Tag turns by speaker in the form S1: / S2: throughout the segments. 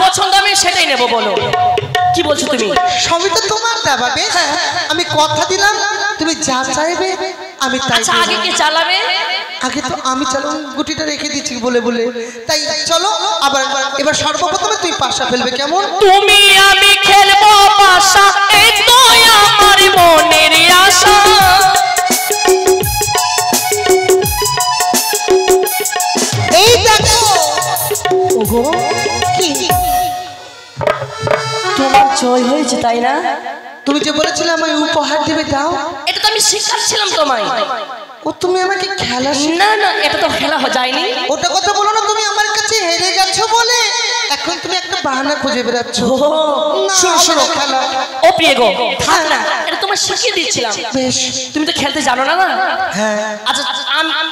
S1: পছন্দ আমি সেটাই নেব বলো কি বলছো তুমি
S2: সবই তো তোমার দেওয়া বেশ আমি কথা দিলাম তুমি যা চাইবে আমি তাই
S1: আচ্ছা আগে কে চালাবে
S2: আগে তো আমি চালাম গুটিটা রেখে দিচ্ছি বলে বলে তাই চলো আবার এবার সর্বপ্রথমে তুই পাশা ফেলবে কেমন
S1: তুমি আমি খেলবো পাশা এই তো আমার মনের আশা
S2: এই দেখো
S1: ওগো
S2: কি
S1: তোমার জয় হয়েছে তাই না
S2: তুমি যে বলেছিলে আমায় উপহার দেবে দাও
S1: এটা তো আমি শিখাচ্ছিলাম তোমায়
S2: ও তুমি আমাকে খেলা
S1: না না এটা তো খেলা যায়নি
S2: ওটা কথা বলো না তুমি আমার কাছে হেরে গেছো বলে এখন তুমি একটা বাহানা খুঁজে বেড়াচ্ছ শোনো শোনো খেলা
S1: ও প্রিয় গো থাক না এটা তোমায় শিখিয়ে দিচ্ছিলাম
S2: বেশ
S1: তুমি তো খেলতে জানো না না
S2: হ্যাঁ
S1: আচ্ছা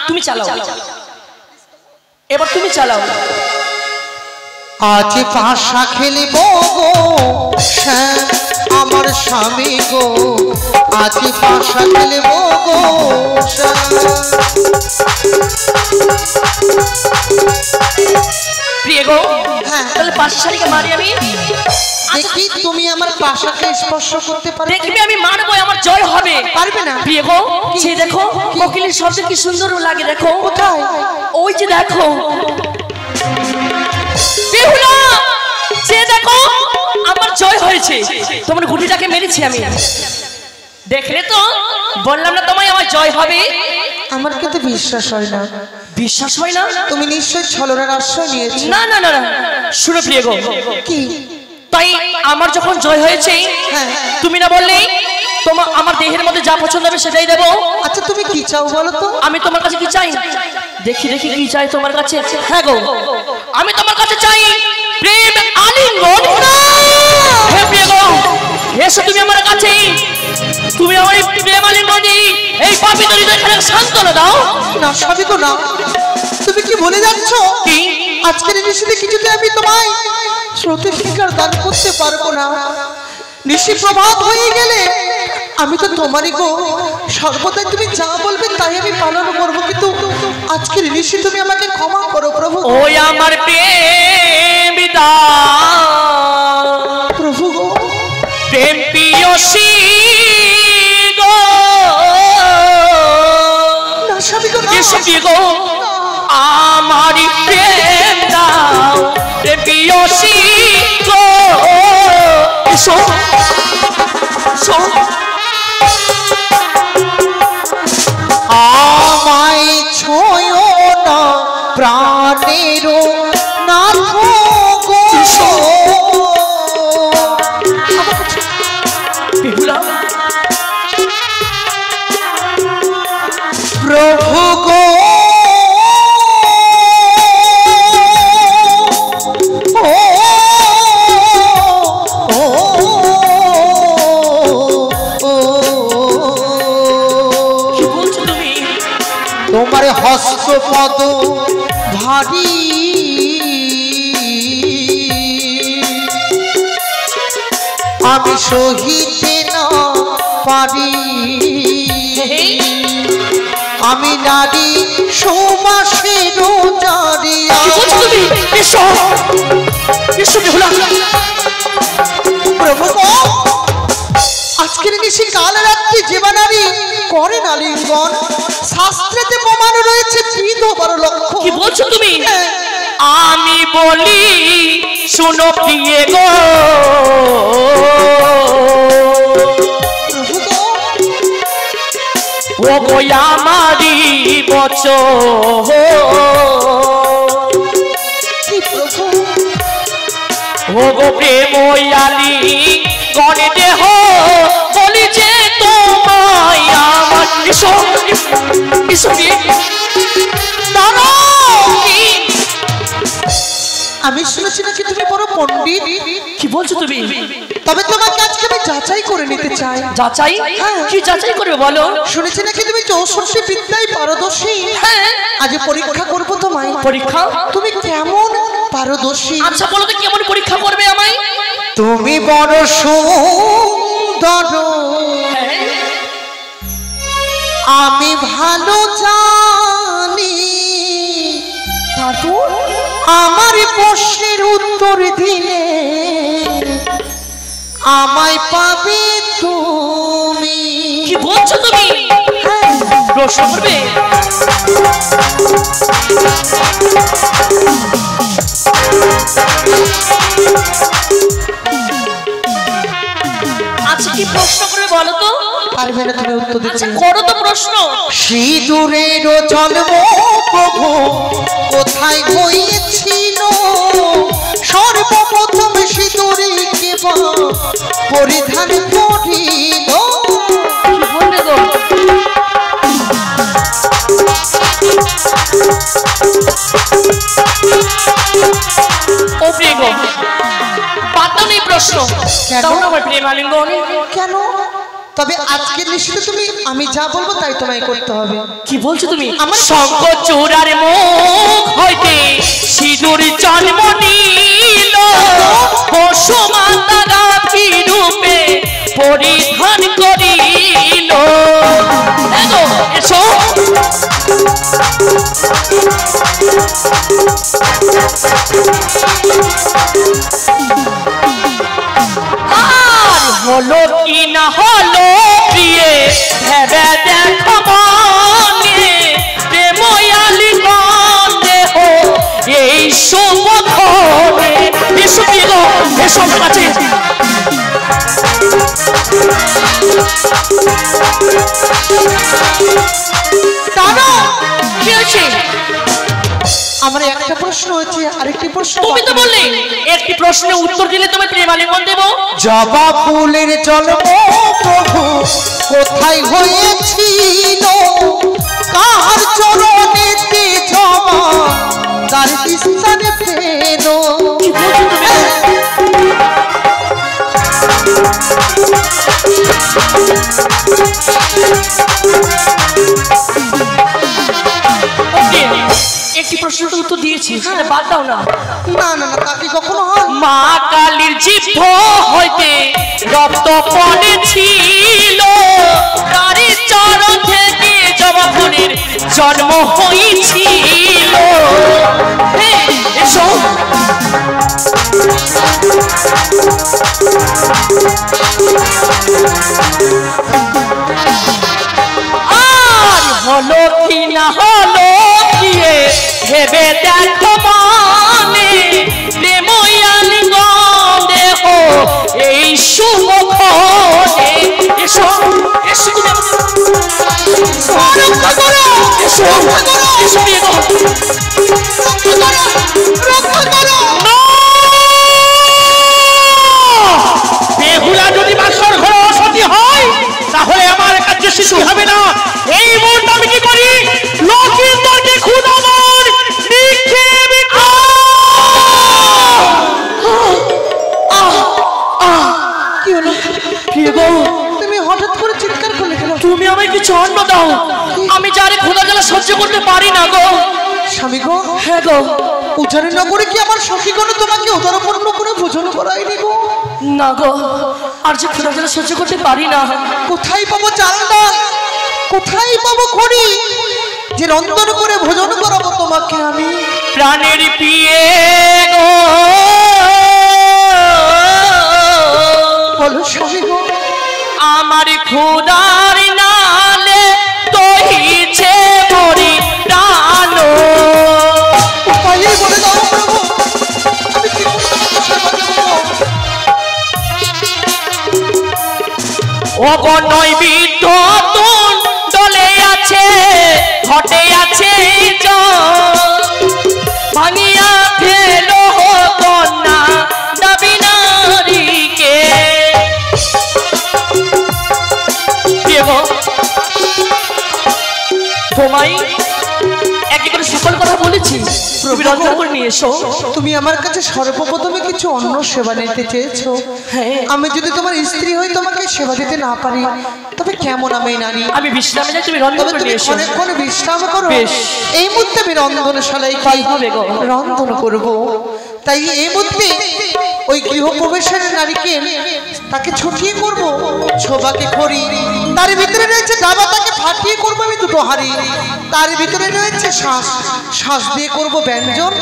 S1: তুমি চালাও এবার তুমি চালাও
S2: আজ পাশা খেলবো গো আমার স্বামী গো আজ পাশা খেলবো গো
S1: প্রিয় গো তাহলে পাশা শালিকে মারি আমি
S2: দেখি তুমি আমার পাশাকে স্পর্শ করতে পারবে
S1: দেখবি আমি মারবো আমার জয় হবে
S2: পারবে না
S1: প্রিয় গো সে দেখো কোকিলের শব্দ কি সুন্দর লাগে দেখো
S2: কোথায়
S1: ওই যে দেখো বেহুলা সে দেখো আমার জয় হয়েছে তোমার গুটিটাকে মেরেছি আমি দেখলে তো বললাম না তোমায় আমার জয় হবে
S2: আমার কিন্তু বিশ্বাস হয় না
S1: বিশ্বাস হয় না
S2: তুমি নিশ্চয় ছলনার আশ্রয় নিয়েছো
S1: না না না শুনো প্রিয় গো
S2: কি
S1: তাই আমার যখন জয় হয়েছে তুমি না বললেই তোমার আমার দেহের মধ্যে যা পছন্দ হবে সেটাই দেবো
S2: আচ্ছা তুমি কি চাও বলো তো
S1: আমি তোমার কাছে কি চাই দেখি দেখি কি চাই তোমার কাছে হ্যাঁ গো আমি তোমার কাছে চাই প্রেম আলিঙ্গন হে প্রিয় গো এসো তুমি আমার কাছে তুমি আমার প্রেম আলিঙ্গন এই পাপিত হৃদয়খানে সান্ত্বনা দাও
S2: না সবই তো না তুমি কি বলে যাচ্ছ
S1: কি
S2: আজকের নিশিতে কিছুতে আমি তোমায় শ্রোতে শিকার দান করতে পারবো না নিশি প্রভাত হয়ে গেলে আমি তো তোমারই গো সর্বদাই তুমি যা বলবে তাই আমি পালন করবো কিন্তু আজকের নিশি তুমি আমাকে ক্ষমা করো প্রভু
S1: ওই আমার প্রেম
S2: প্রভু গো
S1: প্রেম পিয়সী গো
S2: না সবই গো না
S1: সবই গো আমার প্রেম দাও প্রেম পিয়সী গো এসো এসো
S2: আমায় ছোঁয় না প্রাণেরও নাথ গো
S1: বেহুলা
S2: প্রভু গো তোমার হস্তপদ ভারী আমি সহিতে না পারি আমি নারী সমাসের জারিয়া প্রভু আজকের নিশি কাল রাত্রি জীবনারী করে না লিঙ্গন শাস্ত্রেতে প্রমাণ রয়েছে বিধবার লক্ষ্য
S1: কি বলছো তুমি আমি বলি শুনো প্রিয় গো ও গো আমারি বচন
S2: কি প্রভু
S1: ও গো প্রেময়ালি গণে দেহ বলি যে তোমায় আমার এসো এসো
S2: আমি শুনেছি নাকি তুমি বড় পণ্ডিত
S1: কি বলছো তুমি
S2: তবে তোমাকে আজকে আমি যাচাই করে নিতে চাই
S1: যাচাই কি যাচাই করবে বলো
S2: শুনেছি নাকি তুমি 64 বিদ্যায় পারদর্শী আজ পরীক্ষা করব তোমায়
S1: পরীক্ষা
S2: তুমি কেমন পারদর্শী
S1: আচ্ছা বলো তো কেমন পরীক্ষা করবে আমায়
S2: তুমি বড় সুন্দর আমি ভালো জানি
S1: তারপর
S2: আমার প্রশ্নের উত্তর দিলে আমায় পাবে তুমি।
S1: কি বলছো তুমি? প্রশ্ন করবে? আচ্ছা কি প্রশ্ন করবে বলো তো?
S2: পারবে না তুমি উত্তর দিতে।
S1: আচ্ছা করো তো প্রশ্ন।
S2: সিঁদুরের জন্ম প্রভু কোথায় হয়েছিল? সর্বপ্রথম সিঁদুরে কে পরিধান করিল?
S1: কি বলবে গো? ও প্রিয় গো, পাতা নেই প্রশ্ন।
S2: কেন?
S1: আমার প্রেম আলিঙ্গন।
S2: কেন? তবে আজকের নিশ্চিত তুমি আমি যা বলবো তাই তোমায় করতে হবে।
S1: কি বলছো তুমি? আমার শঙ্খ চূড়ার মুখ হইতে সিঁদুর জন্ম নিল, পশু মাতারা কি রূপে পরিধান করিল। এসো আর হলো কি না হলো প্রিয়ে ভেবে দেখো মনে, প্রেময়ালি দেহ এই শুভক্ষণে। এসো প্রিয় গো, এসো আমার কাছে।
S2: দাদা
S1: কি হয়েছে?
S2: আমার একটা প্রশ্ন হচ্ছে, আরেকটি প্রশ্ন।
S1: তুমি তো বললে একটি প্রশ্নের উত্তর দিলে তুমি প্রেম আলিঙ্গন দেব।
S2: জবা ফুলের জন্ম প্রভু কোথায় হয়েছিল? কার চরণেতে জবা তার স্থানে পেল?
S1: কি বলছো তুমি? একটি প্রশ্নের উত্তর দিয়েছি, সেটা বাদ দাও না।
S2: না না না, তাকে কখনো হয়?
S1: মা কালীর জিহ্ব হইতে রক্ত পড়েছিল, তারই চরণ থেকে জবা ফুলের জন্ম হয়েছিল। এসো আর হলো কি না হলো গিয়ে ভেবে দেখো মনে, প্রেময়ালিঙ্গন দেহ এই শুভক্ষণে। এসো এসো রক্ষা করো, এসো এসো প্রিয় গো, রক্ষা করো।
S3: বেহুলা যদি বাসর ঘরে অসতী হয় তাহলে আমার কাছে শিশু হবে না। এই মুহূর্তে আমি কি করি? লক্ষিন্দরকে খুন আমার নিক্ষেপ।
S2: কি হলো?
S1: প্রিয় গো,
S2: তুমি হঠাৎ করে চিৎকার করলে কেন?
S1: তুমি আমায় কিছু অন্ন দাও, আমি যারে খোদা জ্বালা সহ্য করতে পারি না গো।
S2: স্বামী গো,
S1: হ্যাঁ গো।
S2: উজানি নগরে কি আমার সখীগণ তোমাকে উদরপূর্ণ করে ভোজন করায়নি গো?
S1: না গো, আর যে খোদা জ্বালা সহ্য করতে পারি না।
S2: কোথায় পাবো চাল ডাল, কোথায় পাবো খড়ি যে রন্ধন করে ভোজন করাবো তোমাকে আমি?
S1: প্রাণের প্রিয়ে গো,
S2: বলো স্বামী গো।
S1: আমার খোদার নালে দহিছে মরি প্রাণ।
S2: উপায়ে বলে দাও প্রভু, আমি কি করে তোমাকে সেবা দেবো?
S1: অগণয় বিদ্ধ দলে আছে, ঘটে আছে ভাঙিয়া ফেলো কন্যা দাবি নারীকে। তোমায় একই করে সকল কথা বলেছি, তুমি রন্ধন করে নিয়ে এসো।
S2: তুমি আমার কাছে সর্বপ্রথমে কিছু অন্য সেবা নিতে চেয়েছো।
S1: হ্যাঁ,
S2: আমি যদি তোমার স্ত্রী হই তোমাকে সেবা দিতে না পারি তবে কেমন আমি নারী?
S1: আমি বিশ্রামে যাই, তুমি রন্ধন
S2: তবে
S1: করে
S2: তুমি
S1: নিয়ে এসো।
S2: অনেকক্ষণ বিশ্রাম করো।
S1: বেশ।
S2: এই মুহূর্তে আমি রন্ধনশালায়
S1: তাই হবে গো।
S2: রন্ধন করব। তাই এই মুহূর্তে ওই গৃহপ্রবেশের নারীকে তাকে ছুটিয়ে করব, ছোবাকে খড়ি তার ভিতরে রয়েছে ডাবা, তাকে ফাটিয়ে করবো আমি দুটো হাঁড়ি, তার ভিতরে রয়েছে শ্বাস, শ্বাস দিয়ে করবো ব্যঞ্জন,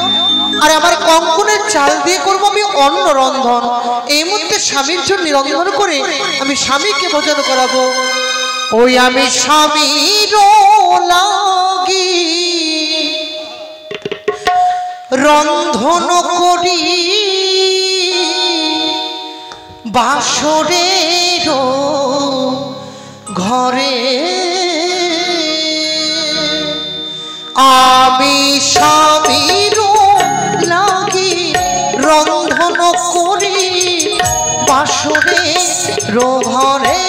S2: আর আমার কঙ্কনের চাল দিয়ে করবো আমি অন্ন রন্ধন। এই মুহূর্তে স্বামীর জন্য রন্ধন করে আমি স্বামীকে ভোজন করাবো। ওই আমি স্বামীর লাগি রন্ধন করি বাসরের ঘরে, আমি স্বামীর লাগি রন্ধন করি বাসরের ঘরে।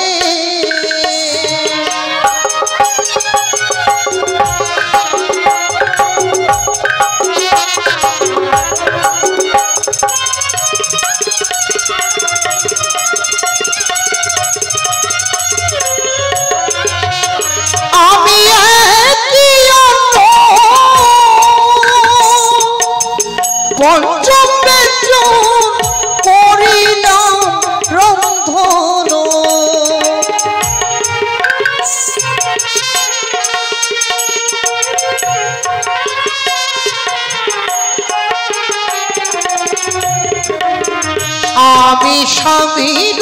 S2: আমি স্বামীর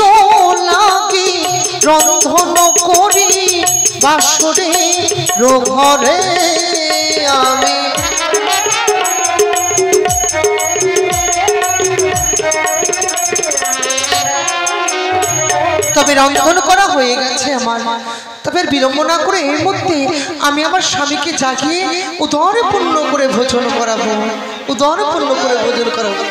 S2: লাগি রন্ধন করি বাসরের ঘরে, আমি তবে রন্ধন করা হয়ে গেছে আমার, তবে বিলম্ব না করে এর মধ্যে আমি আমার স্বামীকে জাগিয়ে উদরপূর্ণ করে ভোজন করাবো, উদরপূর্ণ করে ভোজন করাবো।